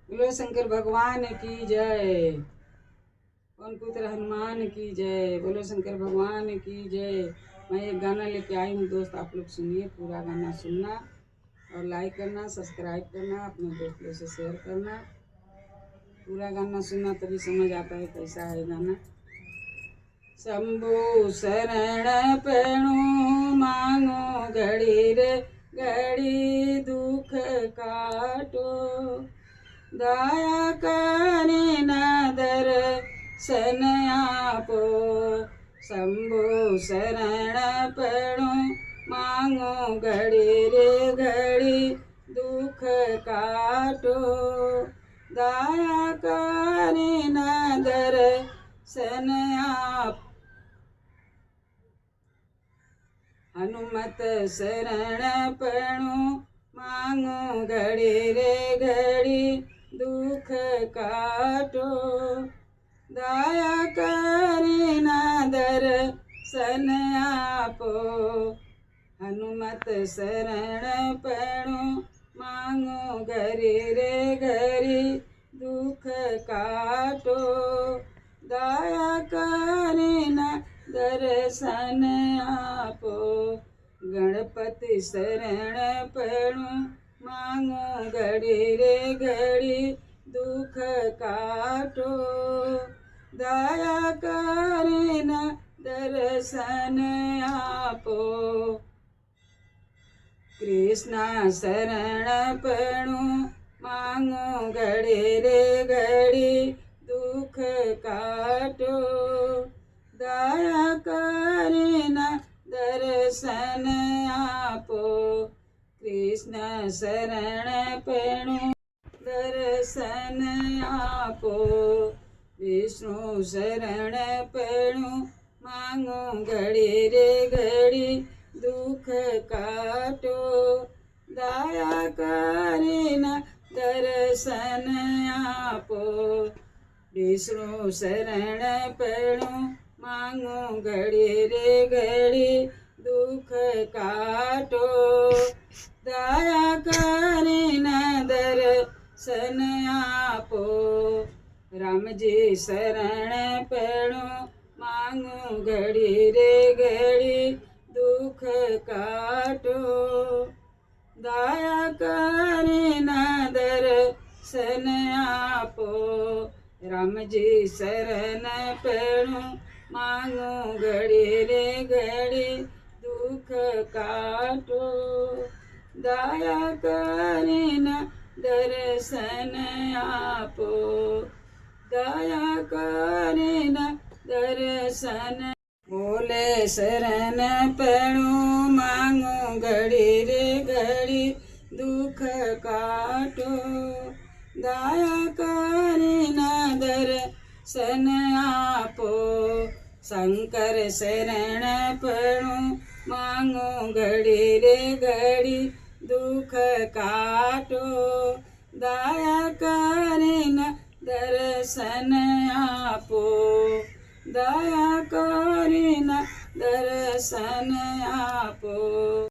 बोलो शंकर भगवान की जय। पवन पुत्र हनुमान की जय। बोलो शंकर भगवान की जय। मैं एक गाना लेके आई हूँ दोस्त, आप लोग सुनिए, पूरा गाना सुनना और लाइक करना, सब्सक्राइब करना, अपने दोस्तों से शेयर करना। पूरा गाना सुनना तभी समझ आता है कैसा है गाना। शंभु शरण पेणु मांगो घड़ी रे घड़ी दुख काटो, दया करे नादर सन आपो। शंभु शरण पेणु मांगो घड़ी रे घड़ी दुख काटो, दया करे नादर सन आप। हनुमत शरण पेणु मांगो घड़ी रे घड़ी दुख काटो, दया करे नादर सन आपो। हनुमत शरण पेणु मांगो घड़ी रे घड़ी दुख काटो, दया करे ना दर्शन आपो। गणपति शरण पेणु मांगो घड़ी रे घड़ी दुख काटो, दया करे ना दर्शन आपो। कृष्ण शरण पेणु मांगो घड़ी रे घड़ी दुख काटो, दया करे ना दर्शन आपो। कृष्ण शरण पेणु दर्शन आपो। विष्णु शरण पेणु मांगो घड़ी रे घड़ी दुख काटो, दया करे ना दर्शन आपो। विष्णु शरण पेणु मांगो घड़ी रे घड़ी दुख काटो, दया करे ना दर्शन आपो। राम जी शरण पेणु मांगो घड़ी रे घड़ी दुख काटो, दया करे ना दर्शन आपो। राम जी शरण पेणु मांगो घड़ी रे घड़ी दुख काटो, दया करे ना दर्शन आपो। दया करे ना दर्शन। बोले शरण पेणु मांगो घड़ी रे घड़ी दुख काटो, दया करे ना दर्शन आपो। शंकर शरण पेणु मांगो घड़ी रे घड़ी दुख काटो, दया करे ना दर्शन आपो। दया करे ना दर्शन आपो।